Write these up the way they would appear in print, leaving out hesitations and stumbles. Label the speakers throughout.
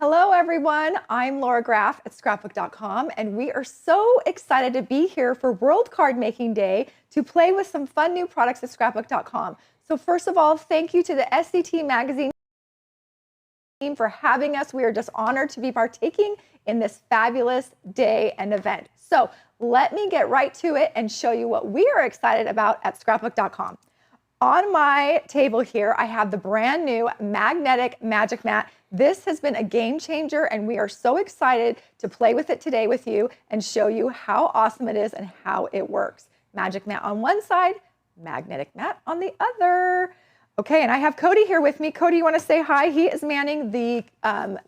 Speaker 1: Hello, everyone. I'm Laura Graff at scrapbook.com, and we are so excited to be here for World Card Making Day to play with some fun new products at scrapbook.com. So first of all, thank you to the SCT Magazine team for having us. We are just honored to be partaking in this fabulous day and event. So let me get right to it and show you what we are excited about at scrapbook.com. On my table here, I have the brand new magnetic magic mat. This has been a game changer, and we are so excited to play with it today with you and show you how awesome it is and how it works. Magic mat on one side, magnetic mat on the other. Okay, and I have Cody here with me. Cody, you want to say hi? He is manning the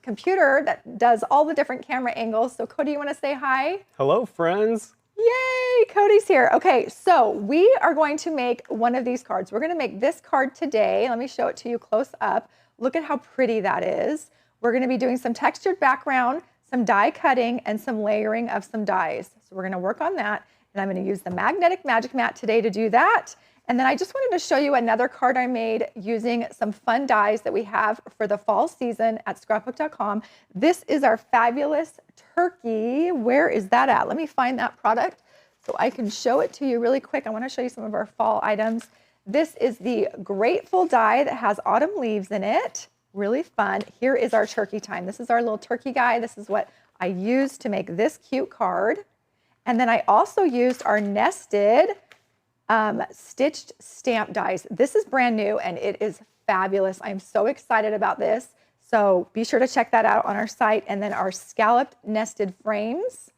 Speaker 1: computer that does all the different camera angles. So Cody, you want to say hi?
Speaker 2: Hello, friends.
Speaker 1: Yay, Cody's here. Okay, so we are going to make one of these cards. We're going to make this card today. Let me show it to you close up. Look at how pretty that is. We're going to be doing some textured background, some die cutting, and some layering of some dies. So we're going to work on that, and I'm going to use the magnetic magic mat today to do that. And then I just wanted to show you another card I made using some fun dies that we have for the fall season at scrapbook.com. This is our fabulous turkey. Where is that at? Let me find that product so I can show it to you really quick. I want to show you some of our fall items. This is the Grateful die that has autumn leaves in it. Really fun. Here is our turkey time. This is our little turkey guy. This is what I used to make this cute card. And then I also used our nested stitched stamp dies. This is brand new and it is fabulous. I'm so excited about this. So be sure to check that out on our site. And then our scalloped nested frames.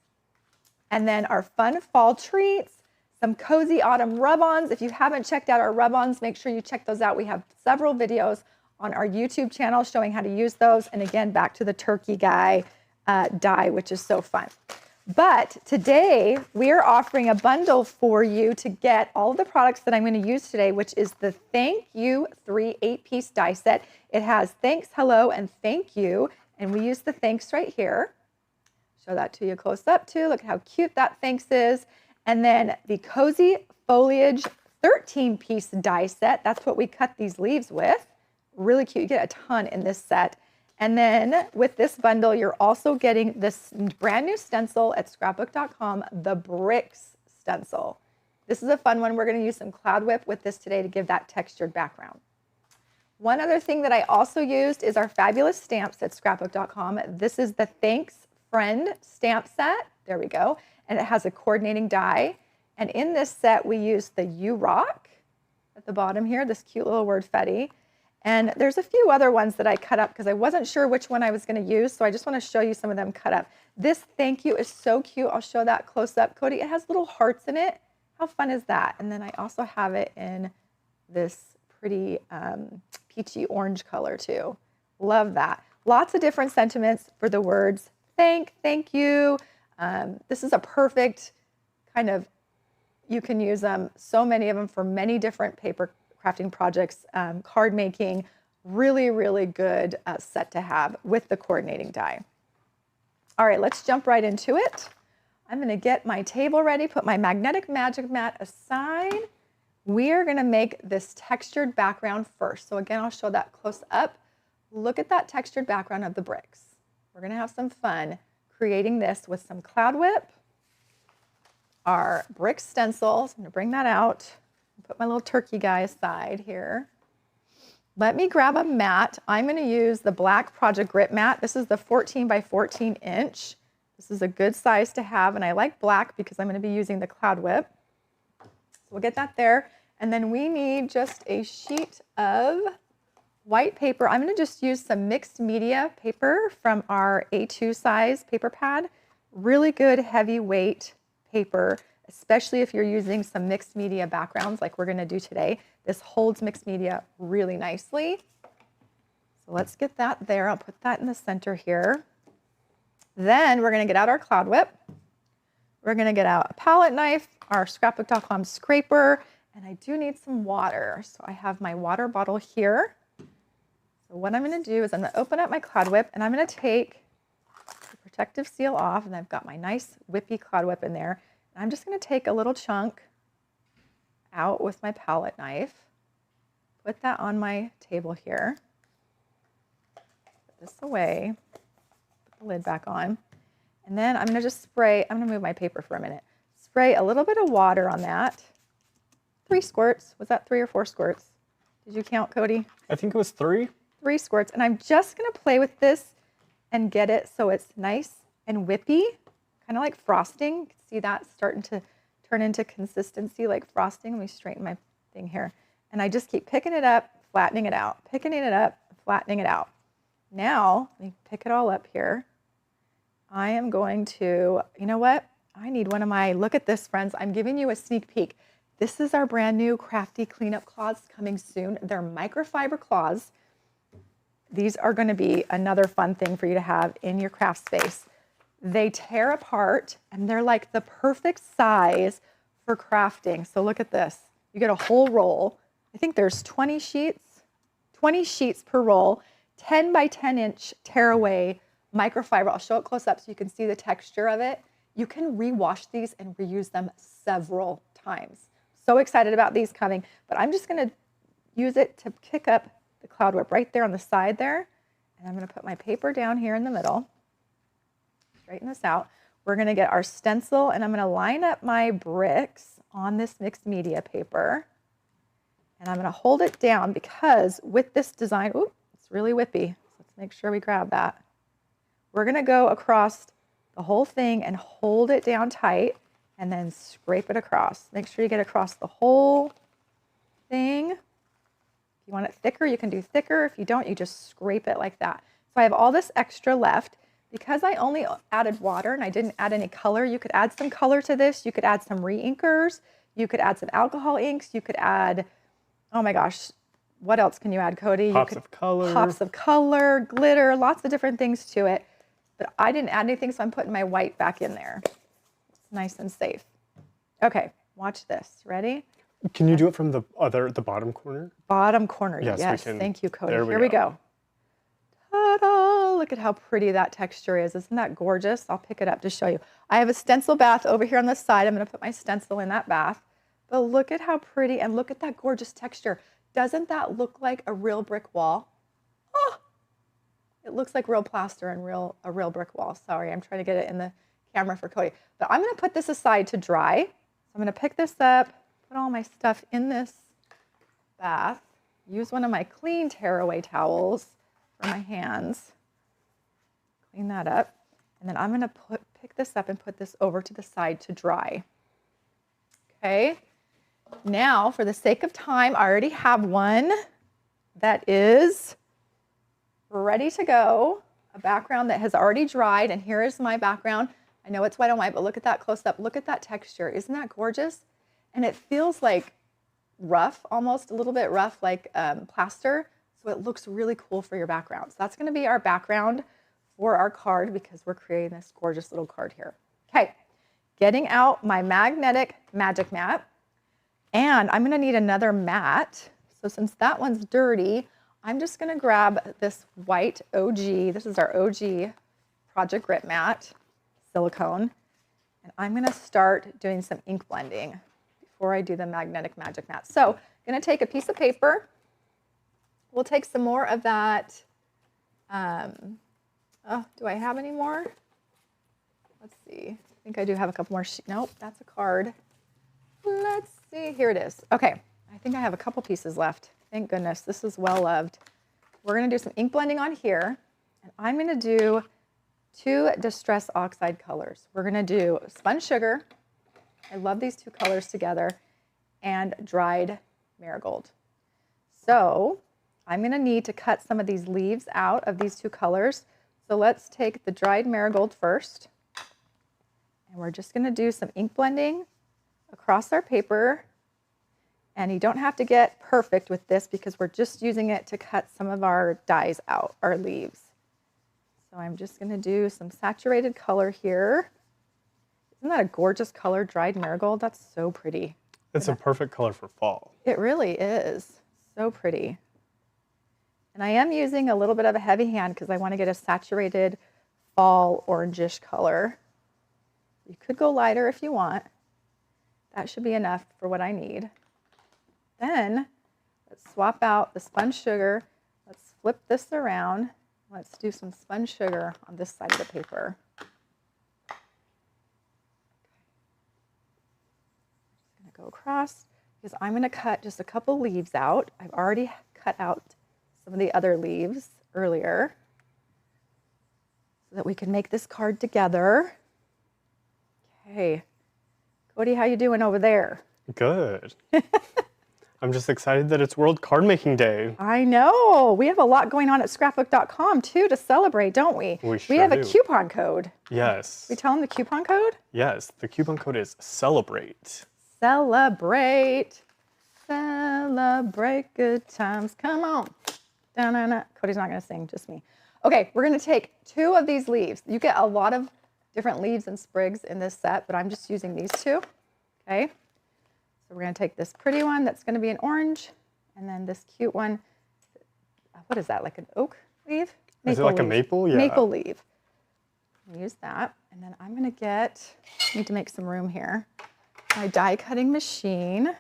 Speaker 1: And then our fun fall treats, some cozy autumn rub-ons. If you haven't checked out our rub-ons, make sure you check those out. We have several videos on our YouTube channel showing how to use those. And again, back to the turkey guy die, which is so fun. But today we are offering a bundle for you to get all of the products that I'm going to use today, which is the Thank You 3 8-piece die set. It has thanks, hello, and thank you. And we use the thanks right here. Show that to you close up too. Look at how cute that thanks is. And then the Cozy Foliage 13-piece die set. That's what we cut these leaves with. Really cute. You get a ton in this set. And then with this bundle, you're also getting this brand new stencil at scrapbook.com, the Bricks stencil. This is a fun one. We're going to use some Cloud Whip with this today to give that textured background. One other thing that I also used is our fabulous stamps at scrapbook.com. This is the Thanks Friend stamp set. There we go. And it has a coordinating die. And in this set, we use the You Rock at the bottom here, this cute little wordfetti. And there's a few other ones that I cut up because I wasn't sure which one I was going to use. So I just want to show you some of them cut up. This thank you is so cute. I'll show that close up. Cody, it has little hearts in it. How fun is that? And then I also have it in this pretty peachy orange color too. Love that. Lots of different sentiments for the words thank you. This is a perfect kind of, you can use them, so many of them for many different paper crafting projects, card making, really, really good set to have with the coordinating die. All right, let's jump right into it. I'm going to get my table ready, put my magnetic magic mat aside. We are going to make this textured background first. So again, I'll show that close up. Look at that textured background of the bricks. We're going to have some fun creating this with some Cloud Whip, our brick stencils. I'm going to bring that out. Put my little turkey guy aside here. Let me grab a mat. I'm going to use the black Project Grit mat. This is the 14 by 14 inch. This is a good size to have, and I like black because I'm going to be using the Cloud Whip. So we'll get that there. And then we need just a sheet of white paper. I'm going to just use some mixed media paper from our A2 size paper pad. Really good heavyweight paper, especially if you're using some mixed media backgrounds like we're going to do today. This holds mixed media really nicely. So let's get that there. I'll put that in the center here. Then we're going to get out our Cloud Whip. We're going to get out a palette knife, our scrapbook.com scraper, and I do need some water. So I have my water bottle here. So what I'm going to do is I'm going to open up my Cloud Whip and I'm going to take the protective seal off, and I've got my nice whippy Cloud Whip in there. I'm just going to take a little chunk out with my palette knife, put that on my table here, put this away, the lid back on. And then I'm gonna just spray, I'm gonna move my paper for a minute. Spray a little bit of water on that. 3 squirts. Was that 3 or 4 squirts? Did you count, Cody?
Speaker 2: I think it was 3.
Speaker 1: 3 squirts. And I'm just gonna play with this and get it so it's nice and whippy, kind of like frosting. You can see that starting to turn into consistency like frosting. Let me straighten my thing here. And I just keep picking it up, flattening it out, picking it up, flattening it out. Now, let me pick it all up here. I am going to, you know what? I need one of my, look at this, friends. I'm giving you a sneak peek. This is our brand new crafty cleanup cloths coming soon. They're microfiber cloths. These are going to be another fun thing for you to have in your craft space. They tear apart and they're like the perfect size for crafting. So look at this. You get a whole roll. I think there's 20 sheets per roll, 10 by 10 inch tearaway microfiber. I'll show it close up so you can see the texture of it. You can rewash these and reuse them several times. So excited about these coming, but I'm just gonna use it to pick up the cloud whip right there on the side there. And I'm gonna put my paper down here in the middle. Straighten this out. We're gonna get our stencil and I'm gonna line up my bricks on this mixed media paper. And I'm gonna hold it down because with this design, ooh, it's really whippy. So let's make sure we grab that. We're gonna go across the whole thing and hold it down tight and then scrape it across. Make sure you get across the whole thing. If you want it thicker, you can do thicker. If you don't, you just scrape it like that. So I have all this extra left. Because I only added water and I didn't add any color, you could add some color to this. You could add some re-inkers. You could add some alcohol inks. You could add, oh my gosh, what else can you add, Cody?
Speaker 2: Pops of color.
Speaker 1: Pops of color, glitter, lots of different things to it. But I didn't add anything, so I'm putting my white back in there. It's nice and safe. Okay, watch this. Ready?
Speaker 2: Can you do it from the bottom corner?
Speaker 1: Bottom corner,
Speaker 2: yes.
Speaker 1: We can. Thank you, Cody. Here we go. Ta-da! Look at how pretty that texture is. Isn't that gorgeous? I'll pick it up to show you. I have a stencil bath over here on the side. I'm going to put my stencil in that bath. But look at how pretty and look at that gorgeous texture. Doesn't that look like a real brick wall? Oh, it looks like real plaster and a real brick wall. Sorry, I'm trying to get it in the camera for Cody. But I'm going to put this aside to dry. So I'm going to pick this up, put all my stuff in this bath, use one of my clean tearaway towels for my hands. Clean that up. And then I'm going to pick this up and put this over to the side to dry. Okay. Now, for the sake of time, I already have one that is ready to go, a background that has already dried. And here is my background. I know it's white on white, but look at that close up. Look at that texture. Isn't that gorgeous? And it feels like rough, almost a little bit rough, like plaster. So it looks really cool for your background. So that's going to be our background for our card because we're creating this gorgeous little card here. Okay, getting out my magnetic magic mat. And I'm going to need another mat. So since that one's dirty, I'm just going to grab this white OG. This is our OG Project Grip mat, silicone. And I'm going to start doing some ink blending before I do the magnetic magic mat. So I'm going to take a piece of paper. We'll take some more of that. Oh, do I have any more? Let's see. I think I do have a couple more. Nope, that's a card. Let's see. Here it is. Okay. I think I have a couple pieces left. Thank goodness. This is well loved. We're going to do some ink blending on here. And I'm going to do 2 Distress Oxide colors. We're going to do Spun Sugar. I love these 2 colors together. And Dried Marigold. So I'm going to need to cut some of these leaves out of these 2 colors. So let's take the Dried Marigold first. And we're just going to do some ink blending across our paper. And you don't have to get perfect with this because we're just using it to cut some of our dies out, our leaves. So I'm just going to do some saturated color here. Isn't that a gorgeous color, Dried Marigold? That's so pretty.
Speaker 2: It's a perfect color for fall.
Speaker 1: It really is. So pretty. And I am using a little bit of a heavy hand because I want to get a saturated fall orangish color. You could go lighter if you want. That should be enough for what I need. Then let's swap out the spun sugar. Let's flip this around Let's do some spun sugar on this side of the paper. I'm just going to go across because I'm going to cut just a couple leaves out. I've already cut out some of the other leaves earlier so that we can make this card together. Okay. Cody, how you doing over there?
Speaker 2: Good. I'm just excited that it's World Card Making Day.
Speaker 1: I know. We have a lot going on at scrapbook.com too to celebrate, don't we?
Speaker 2: We
Speaker 1: We have a
Speaker 2: do.
Speaker 1: coupon code.
Speaker 2: Yes.
Speaker 1: We tell them the coupon code?
Speaker 2: Yes, the coupon code is CELEBRATE.
Speaker 1: Celebrate. Celebrate good times. Come on. Da-na-na. Cody's not going to sing, just me. Okay, we're going to take 2 of these leaves. You get a lot of different leaves and sprigs in this set, but I'm just using these 2. Okay. So we're going to take this pretty one that's going to be an orange, and then this cute one. What is that, like an oak leaf?
Speaker 2: Is it like a maple? Yeah.
Speaker 1: Maple leaf. Use that, and then I'm going to need to make some room here. My die cutting machine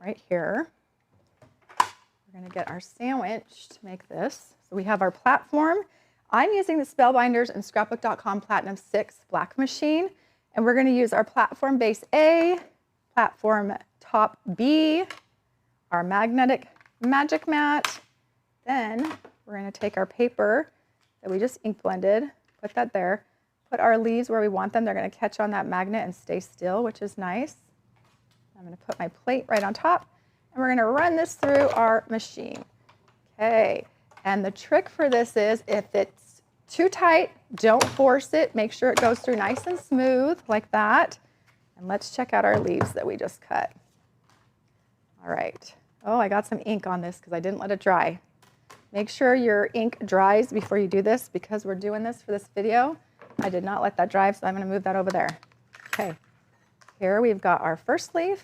Speaker 1: right here. We're going to get our sandwich to make this. So we have our platform. I'm using the Spellbinders and Scrapbook.com Platinum 6 black machine, and we're going to use our platform base A, platform top B, our magnetic magic mat. Then we're going to take our paper that we just ink blended, put that there, put our leaves where we want them. They're going to catch on that magnet and stay still, which is nice. I'm going to put my plate right on top, and we're going to run this through our machine. Okay, and the trick for this is if it's too tight, don't force it. Make sure it goes through nice and smooth like that. And let's check out our leaves that we just cut. All right. Oh, I got some ink on this because I didn't let it dry. Make sure your ink dries before you do this because we're doing this for this video. I did not let that dry, so I'm going to move that over there. Okay. Here we've got our first leaf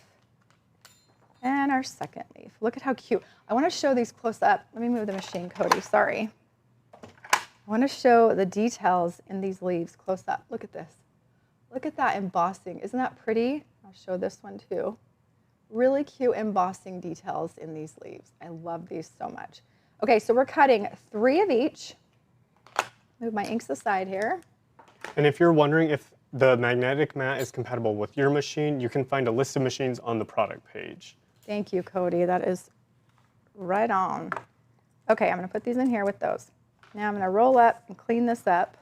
Speaker 1: and our second leaf. Look at how cute. I want to show these close up. Let me move the machine, Cody. Sorry. I want to show the details in these leaves close up. Look at this. Look at that embossing. Isn't that pretty? I'll show this one too. Really cute embossing details in these leaves. I love these so much. Okay, so we're cutting 3 of each. Move my inks aside here.
Speaker 2: And if you're wondering if the magnetic mat is compatible with your machine, you can find a list of machines on the product page.
Speaker 1: Thank you, Cody. That is right on. Okay, I'm going to put these in here with those. Now I'm going to roll up and clean this up.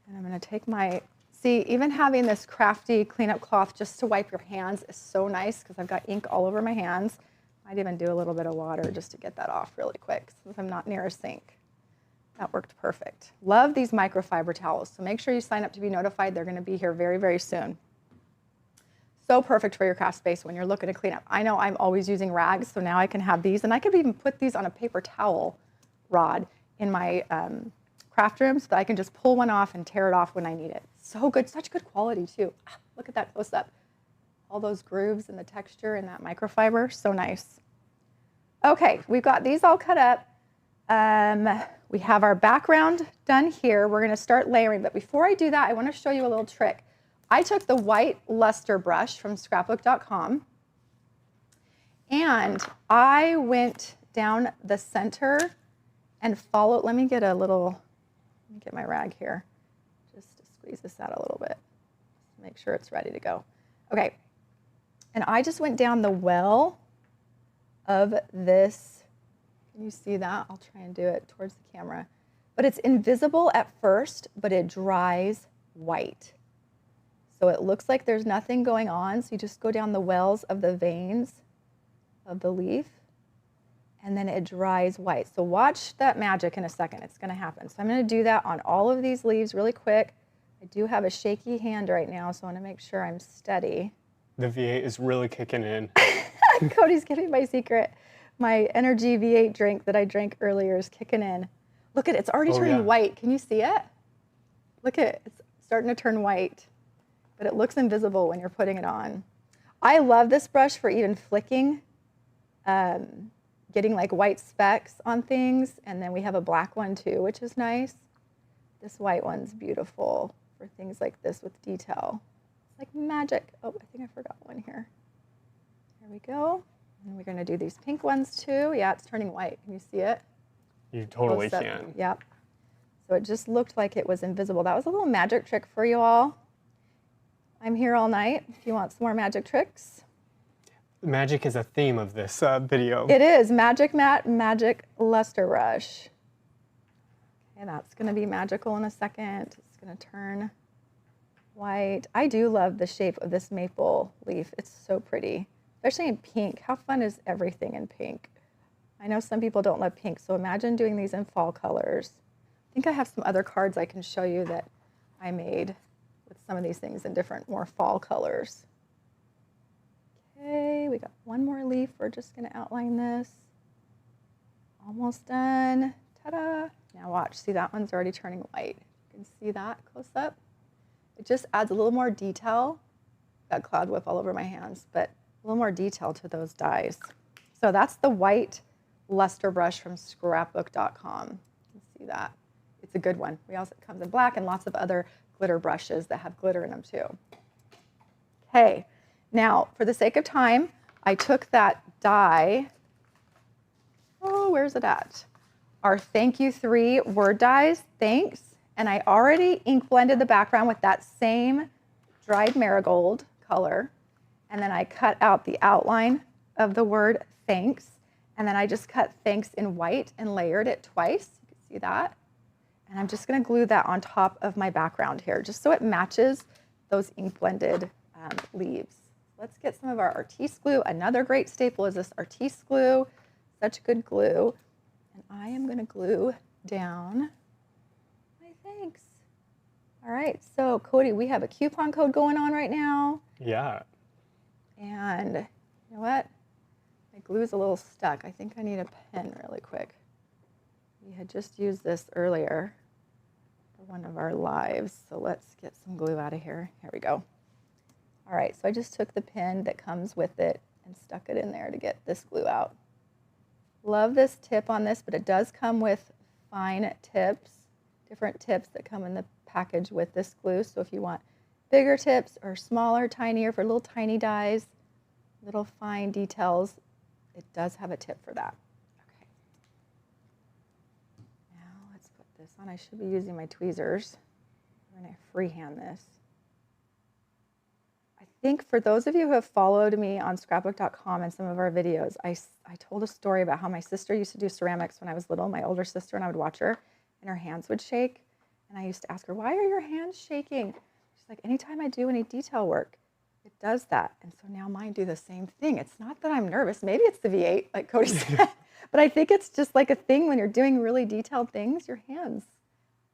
Speaker 1: And I'm going to take my... See, even having this crafty cleanup cloth just to wipe your hands is so nice because I've got ink all over my hands. Might even do a little bit of water just to get that off really quick since I'm not near a sink. That worked perfect. Love these microfiber towels. So make sure you sign up to be notified. They're going to be here very, very soon. So perfect for your craft space when you're looking to clean up. I know I'm always using rags, so now I can have these. And I could even put these on a paper towel rod in my craft room so that I can just pull one off and tear it off when I need it. So good, such good quality too. Look at that close up. All those grooves and the texture in that microfiber, so nice. Okay, we've got these all cut up. We have our background done here. We're gonna start layering, but before I do that, I wanna show you a little trick. I took the white luster brush from scrapbook.com and I went down the center and followed, let me get my rag here, just to squeeze this out a little bit. Make sure it's ready to go. Okay, and I just went down the well of this. Can you see that? I'll try and do it towards the camera. But it's invisible at first, but it dries white. So it looks like there's nothing going on. So you just go down the wells of the veins of the leaf, and then it dries white. So watch that magic in a second. It's going to happen. So I'm going to do that on all of these leaves really quick. I do have a shaky hand right now, so I want to make sure I'm steady.
Speaker 2: The V8 is really kicking in.
Speaker 1: Cody's giving my secret. My energy V8 drink that I drank earlier is kicking in. Look at it. It's already turning white. Can you see it? Look at it. It's starting to turn white, but it looks invisible when you're putting it on. I love this brush for even flicking, getting like white specks on things. And then we have a black one too, which is nice. This white one's beautiful for things like this with detail. It's like magic. Oh, I think I forgot one here. There we go. And we're going to do these pink ones too. Yeah, it's turning white. Can you see it?
Speaker 2: You totally
Speaker 1: close up.
Speaker 2: can.
Speaker 1: Yep. So it just looked like it was invisible. That was a little magic trick for you all. I'm here all night if you want some more magic tricks.
Speaker 2: Magic is a theme of this video.
Speaker 1: It is Magic Matte Magic Luster Brush. Okay, that's going to be magical in a second. It's going to turn white. I do love the shape of this maple leaf. It's so pretty, especially in pink. How fun is everything in pink? I know some people don't love pink, so imagine doing these in fall colors. I think I have some other cards I can show you that I made with some of these things in different, more fall colors. Okay, we got one more leaf. We're just going to outline this. Almost done. Ta-da! Now watch. See, that one's already turning white. You can see that close up. It just adds a little more detail. Got cloud whip all over my hands, but a little more detail to those dies. So that's the white luster brush from scrapbook.com. You can see that. It's a good one. It comes in black and lots of other glitter brushes that have glitter in them too. Okay, now for the sake of time, I took that die. Oh, where's it at? Our Thank You 3 word dies, thanks. And I already ink blended the background with that same dried marigold color. And then I cut out the outline of the word thanks. And then I just cut thanks in white and layered it twice. You can see that. And I'm just going to glue that on top of my background here, just so it matches those ink blended leaves. Let's get some of our Artiste glue. Another great staple is this Artiste glue. Such good glue. And I am going to glue down my thanks. All right, so Cody, we have a coupon code going on right now.
Speaker 2: Yeah.
Speaker 1: And you know what? My glue is a little stuck. I think I need a pen really quick. We had just used this earlier for one of our lives. So let's get some glue out of here. Here we go. All right, so I just took the pin that comes with it and stuck it in there to get this glue out. Love this tip on this, but it does come with fine tips, different tips that come in the package with this glue. So if you want bigger tips or smaller, tinier, for little tiny dies, little fine details, it does have a tip for that. Okay. Now let's put this on. I should be using my tweezers. I'm going to freehand this. I think for those of you who have followed me on scrapbook.com and some of our videos, I told a story about how my sister used to do ceramics when I was little, my older sister, and I would watch her, and her hands would shake. And I used to ask her, why are your hands shaking? She's like, anytime I do any detail work, it does that. And so now mine do the same thing. It's not that I'm nervous. Maybe it's the V8, like Cody said. But I think it's just like a thing when you're doing really detailed things, your hands.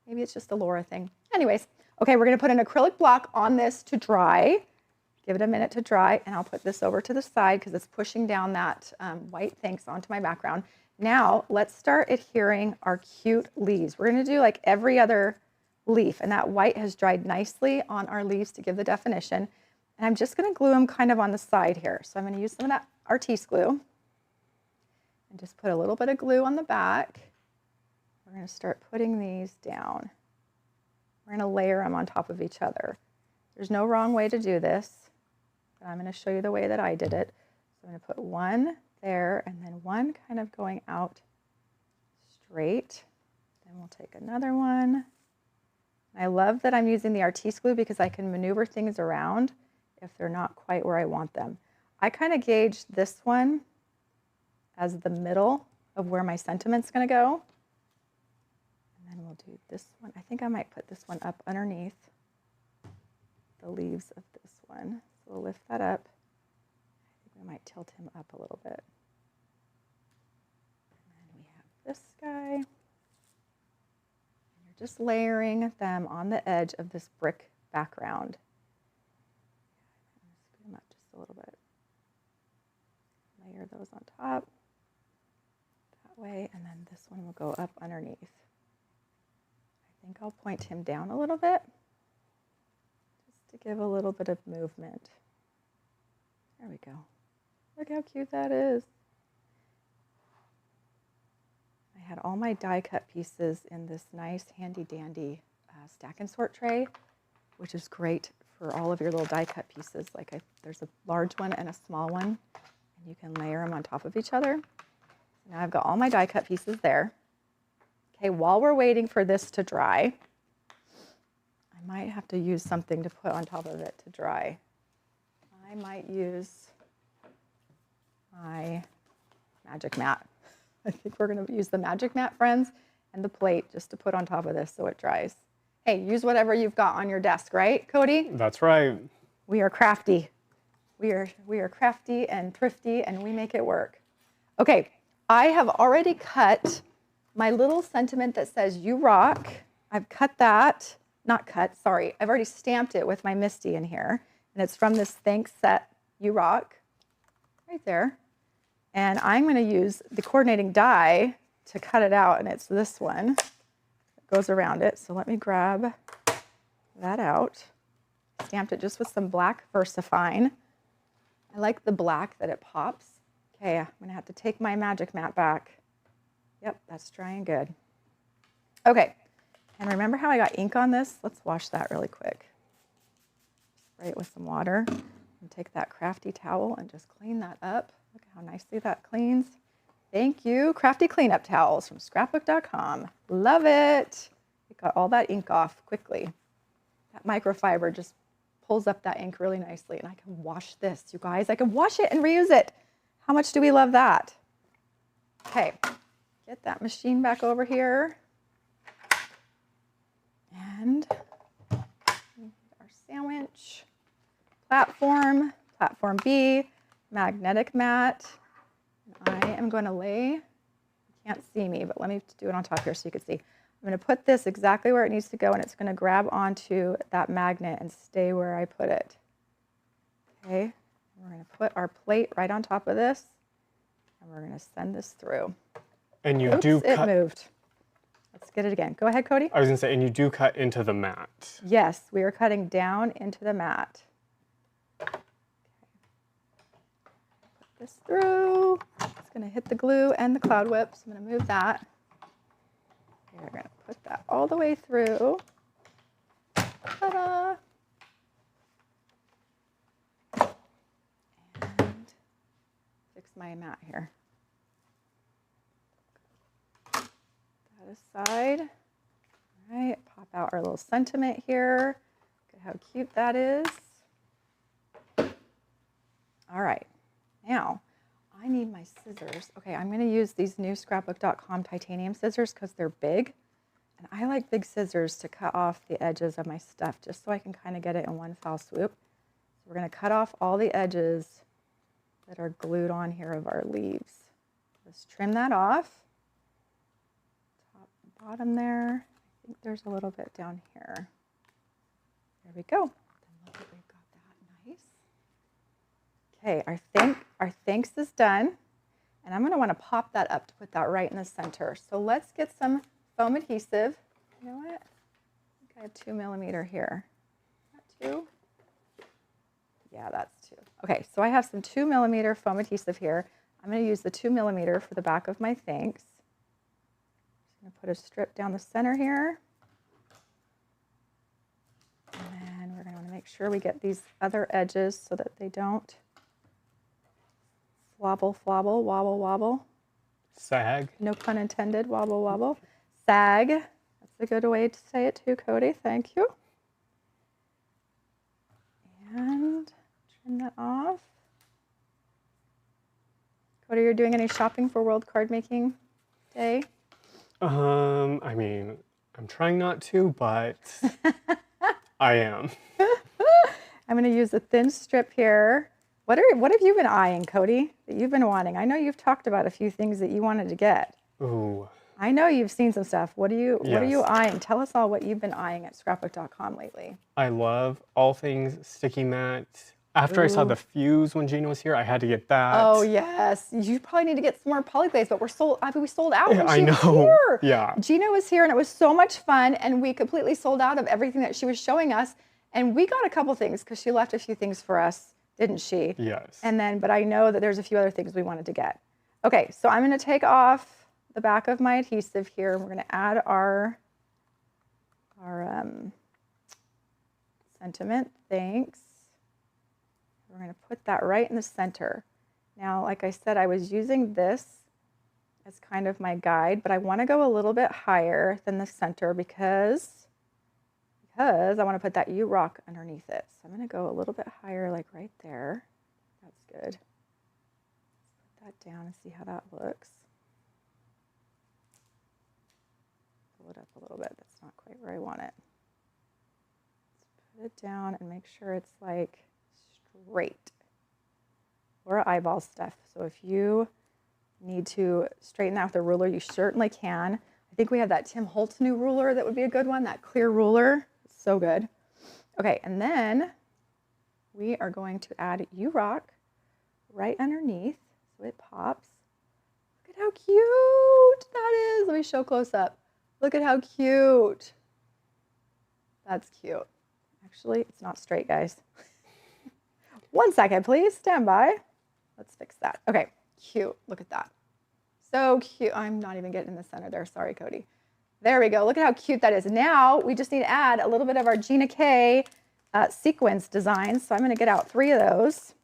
Speaker 1: Maybe it's just a Laura thing. Anyways, okay, we're going to put an acrylic block on this to dry. Give it a minute to dry, and I'll put this over to the side because it's pushing down that white thanks onto my background. Now, let's start adhering our cute leaves. We're going to do like every other leaf, and that white has dried nicely on our leaves to give the definition. And I'm just going to glue them kind of on the side here. So I'm going to use some of that Artiste glue and just put a little bit of glue on the back. We're going to start putting these down. We're going to layer them on top of each other. There's no wrong way to do this. I'm going to show you the way that I did it. So I'm going to put one there and then one kind of going out straight. Then we'll take another one. I love that I'm using the Artiste glue because I can maneuver things around if they're not quite where I want them. I kind of gauged this one as the middle of where my sentiment's going to go. And then we'll do this one. I think I might put this one up underneath the leaves of this one. So we'll lift that up. I think we might tilt him up a little bit. And then we have this guy. And you're just layering them on the edge of this brick background. Scoot them up just a little bit. Layer those on top. That way, and then this one will go up underneath. I think I'll point him down a little bit, to give a little bit of movement. There we go. Look how cute that is. I had all my die cut pieces in this nice handy dandy stack and sort tray, which is great for all of your little die cut pieces. There's a large one and a small one, and you can layer them on top of each other. Now I've got all my die cut pieces there. Okay, while we're waiting for this to dry, I might have to use something to put on top of it to dry. I might use my magic mat. I think we're going to use the magic mat, friends, and the plate just to put on top of this so it dries. Hey, use whatever you've got on your desk, right, Cody?
Speaker 2: That's right.
Speaker 1: We are crafty. We are crafty and thrifty, and we make it work. Okay, I have already cut my little sentiment that says "You rock." I've cut that. Not cut, sorry. I've already stamped it with my Misty in here, and it's from this Thanks set "You Rock," right there. And I'm going to use the coordinating die to cut it out, and it's this one that goes around it. So let me grab that out. Stamped it just with some black VersaFine. I like the black that it pops. Okay, I'm going to have to take my magic mat back. Yep, that's drying good. Okay, and remember how I got ink on this? Let's wash that really quick. Spray it with some water and take that crafty towel and just clean that up. Look how nicely that cleans. Thank you, Crafty Cleanup Towels from scrapbook.com. Love it. It got all that ink off quickly. That microfiber just pulls up that ink really nicely, and I can wash this, you guys. I can wash it and reuse it. How much do we love that? Okay, get that machine back over here. And our sandwich, platform B, magnetic mat. I am going to lay, you can't see me, but let me do it on top here so you can see. I'm going to put this exactly where it needs to go, and it's going to grab onto that magnet and stay where I put it. Okay, we're going to put our plate right on top of this, and we're going to send this through.
Speaker 2: And you
Speaker 1: Oops,
Speaker 2: do
Speaker 1: it
Speaker 2: cut.
Speaker 1: moved. Let's get it again. Go ahead, Cody.
Speaker 2: I was going to say, and you do cut into the mat.
Speaker 1: Yes, we are cutting down into the mat. Okay. Put this through. It's going to hit the glue and the cloud whip, so I'm going to move that. We're going to put that all the way through. Ta-da! And fix my mat here. Put that aside. All right, pop out our little sentiment here. Look at how cute that is. All right, now I need my scissors. Okay, I'm going to use these new scrapbook.com titanium scissors because they're big. And I like big scissors to cut off the edges of my stuff just so I can kind of get it in one foul swoop. So we're going to cut off all the edges that are glued on here of our leaves. Just trim that off. Top and bottom there. I think there's a little bit down here. There we go. Then look at we've got that nice. Okay, our thanks is done. And I'm going to want to pop that up to put that right in the center. So let's get some foam adhesive. You know what? I think I have 2 millimeter here. Is that 2? Yeah, that's 2. Okay, so I have some 2 millimeter foam adhesive here. I'm going to use the 2 millimeter for the back of my thanks. I'm going to put a strip down the center here. And then we're going to want to make sure we get these other edges so that they don't flobble, flobble, wobble, wobble.
Speaker 2: Sag.
Speaker 1: No pun intended, wobble, wobble. Sag. That's a good way to say it too, Cody. Thank you. And trim that off. Cody, you're doing any shopping for World Card Making Day?
Speaker 2: I mean, I'm trying not to, but I am.
Speaker 1: I'm going to use a thin strip here. What have you been eyeing, Cody, that you've been wanting? I know you've talked about a few things that you wanted to get.
Speaker 2: Ooh.
Speaker 1: I know you've seen some stuff. What are you
Speaker 2: Yes.
Speaker 1: eyeing? Tell us all what you've been eyeing at scrapbook.com lately.
Speaker 2: I love all things sticky mat. After I saw the fuse when Gina was here, I had to get that.
Speaker 1: Oh yes, you probably need to get some more polyglaze, but we sold out when
Speaker 2: I
Speaker 1: she
Speaker 2: know.
Speaker 1: was here.
Speaker 2: Yeah.
Speaker 1: Gina was here, and it was so much fun, and we completely sold out of everything that she was showing us, and we got a couple things because she left a few things for us, didn't she?
Speaker 2: Yes.
Speaker 1: And then, but I know that there's a few other things we wanted to get. Okay, so I'm going to take off the back of my adhesive here, and we're going to add our sentiment. Thanks. We're going to put that right in the center. Now, like I said, I was using this as kind of my guide, but I want to go a little bit higher than the center because I want to put that U-rock underneath it. So I'm going to go a little bit higher, like right there. That's good. Put that down and see how that looks. Pull it up a little bit. That's not quite where I want it. Let's put it down and make sure it's like straight. Or eyeball stuff. So if you need to straighten that with a ruler, you certainly can. I think we have that Tim Holtz new ruler that would be a good one, that clear ruler. It's so good. Okay, and then we are going to add U-rock right underneath so it pops. Look at how cute that is. Let me show close up. Look at how cute. That's cute. Actually, it's not straight, guys. 1 second, please. Stand by. Let's fix that. Okay, cute. Look at that. So cute. I'm not even getting in the center there. Sorry, Cody. There we go. Look at how cute that is. Now we just need to add a little bit of our Gina K sequins designs. So I'm going to get out 3 of those.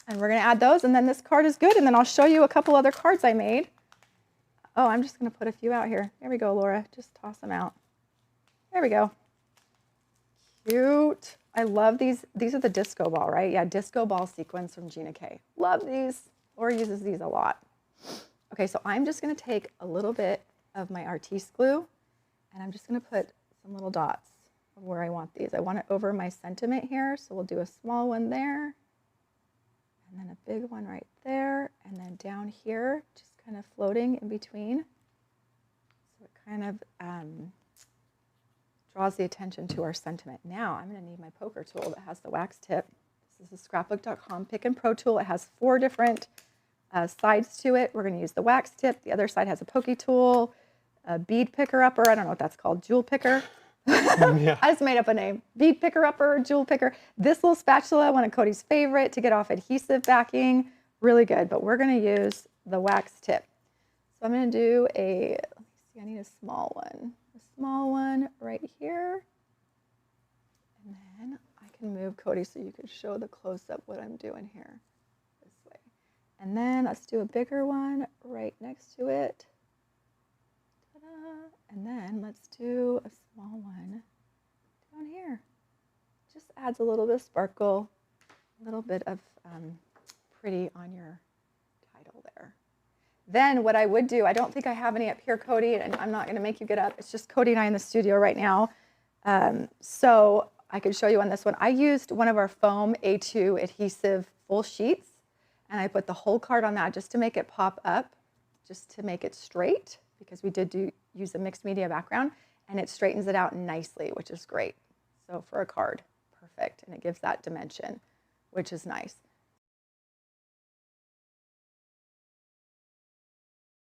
Speaker 1: And we're going to add those. And then this card is good. And then I'll show you a couple other cards I made. Oh, I'm just going to put a few out here. There we go, Laura. Just toss them out. There we go. Cute. I love these. These are the disco ball, right? Yeah, disco ball sequins from Gina K. Love these. Laura uses these a lot. Okay, so I'm just going to take a little bit of my Artiste glue, and I'm just going to put some little dots of where I want these. I want it over my sentiment here, so we'll do a small one there, and then a big one right there, and then down here, just kind of floating in between. So it kind of draws the attention to our sentiment. Now I'm going to need my poker tool that has the wax tip. This is a scrapbook.com Pick and Pro tool. It has 4 different sides to it. We're going to use the wax tip. The other side has a pokey tool, a bead picker upper. I don't know what that's called. Jewel picker.
Speaker 2: Yeah.
Speaker 1: I just made up a name. Bead picker upper, jewel picker. This little spatula, one of Cody's favorite to get off adhesive backing. Really good. But we're going to use the wax tip. So I'm going to do a, let me see, I need a small one. A small one right here. And then I can move Cody so you can show the close-up what I'm doing here. This way. And then let's do a bigger one right next to it. Ta-da. And then let's do a small one down here. Just adds a little bit of sparkle, a little bit of pretty on your title there. Then what I would do, I don't think I have any up here, Cody, and I'm not going to make you get up. It's just Cody and I in the studio right now. So I could show you on this one. I used one of our foam A2 adhesive full sheets, and I put the whole card on that just to make it pop up, just to make it straight, because we did use a mixed media background, and it straightens it out nicely, which is great. So for a card, perfect, and it gives that dimension, which is nice.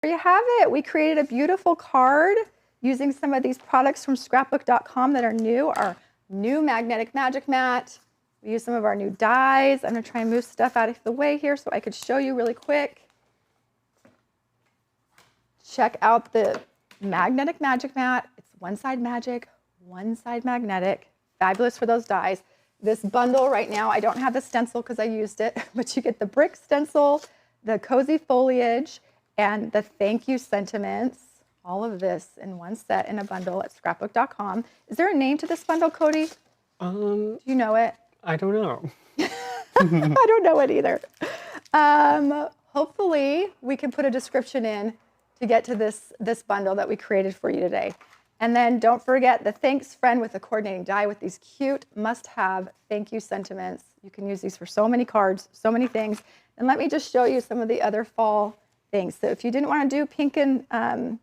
Speaker 1: There you have it. We created a beautiful card using some of these products from scrapbook.com that are new, our new magnetic magic mat. We use some of our new dies. I'm going to try and move stuff out of the way here so I could show you really quick. Check out the magnetic magic mat. It's one side magic, one side magnetic. Fabulous for those dies. This bundle right now, I don't have the stencil because I used it, but you get the brick stencil, the cozy foliage, and the thank you sentiments. All of this in one set in a bundle at scrapbook.com. Is there a name to this bundle, Cody? Do you know it?
Speaker 2: I don't know.
Speaker 1: I don't know it either. Hopefully we can put a description in to get to this bundle that we created for you today. And then don't forget the thanks friend with the coordinating die with these cute must-have thank you sentiments. You can use these for so many cards, so many things. And let me just show you some of the other fall things. So if you didn't want to do pink and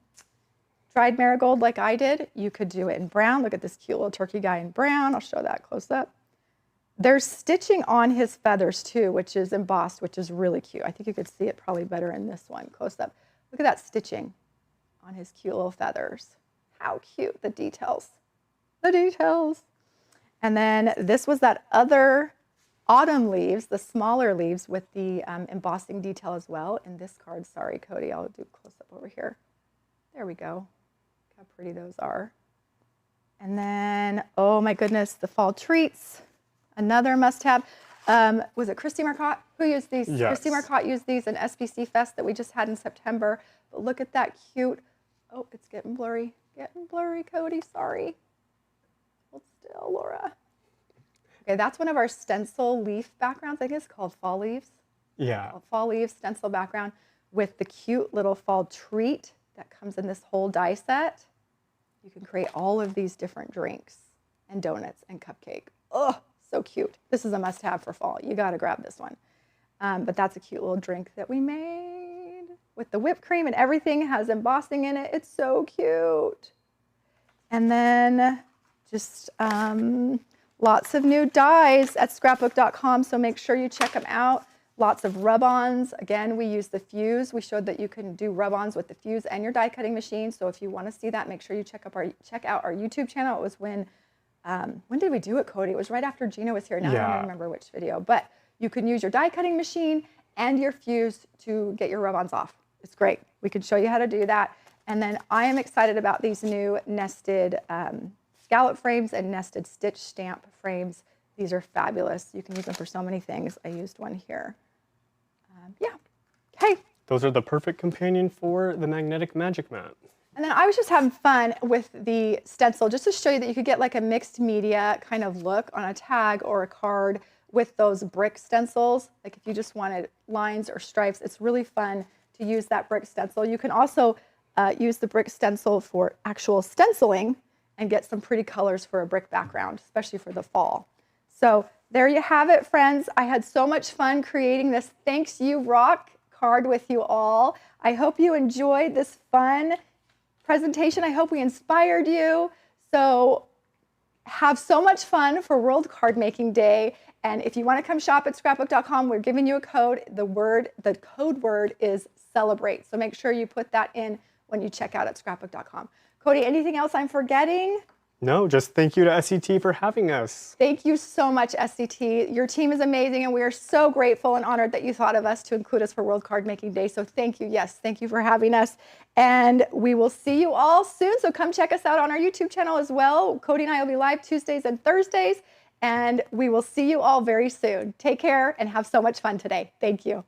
Speaker 1: dried marigold like I did, you could do it in brown. Look at this cute little turkey guy in brown. I'll show that close up. There's stitching on his feathers too, which is embossed, which is really cute. I think you could see it probably better in this one close up. Look at that stitching on his cute little feathers. How cute, the details. The details. And then this was that other autumn leaves, the smaller leaves with the embossing detail as well. In this card, sorry, Cody, I'll do close up over here. There we go. Look how pretty those are. And then, oh my goodness, the fall treats. Another must-have. Was it Christy Marcotte who used these?
Speaker 2: Yes.
Speaker 1: Christy Marcotte used these in SBC Fest that we just had in September. But look at that cute, oh, it's getting blurry. Getting blurry, Cody, sorry. Hold still, Laura. Okay, that's one of our stencil leaf backgrounds. I think it's called fall leaves.
Speaker 2: Yeah.
Speaker 1: Fall leaves stencil background with the cute little fall treat that comes in this whole die set. You can create all of these different drinks and donuts and cupcake. Oh, so cute. This is a must-have for fall. You got to grab this one. But that's a cute little drink that we made with the whipped cream and everything has embossing in it. It's so cute. And then just lots of new dies at scrapbook.com, so make sure you check them out. Lots of rub-ons. Again, we use the fuse. We showed that you can do rub-ons with the fuse and your die cutting machine. So if you want to see that, make sure you check out our YouTube channel. It was when did we do it, Cody? It was right after Gina was here. Now I don't remember which video, but you can use your die cutting machine and your fuse to get your rub-ons off. It's great. We can show you how to do that. And then I am excited about these new nested scallop frames and nested stitch stamp frames. These are fabulous. You can use them for so many things. I used one here. Yeah. Okay.
Speaker 2: Those are the perfect companion for the magnetic magic mat.
Speaker 1: And then I was just having fun with the stencil just to show you that you could get like a mixed media kind of look on a tag or a card with those brick stencils. Like if you just wanted lines or stripes, it's really fun to use that brick stencil. You can also use the brick stencil for actual stenciling and get some pretty colors for a brick background, especially for the fall. So there you have it, friends. I had so much fun creating this Thanks You Rock card with you all. I hope you enjoyed this fun presentation. I hope we inspired you. So have so much fun for World Card Making Day. And if you want to come shop at scrapbook.com, we're giving you a code. The code word is celebrate. So make sure you put that in when you check out at scrapbook.com. Cody, anything else I'm forgetting?
Speaker 2: No, just thank you to SCT for having us.
Speaker 1: Thank you so much, SCT. Your team is amazing, and we are so grateful and honored that you thought of us to include us for World Card Making Day. So thank you. Yes, thank you for having us. And we will see you all soon. So come check us out on our YouTube channel as well. Cody and I will be live Tuesdays and Thursdays, and we will see you all very soon. Take care and have so much fun today. Thank you.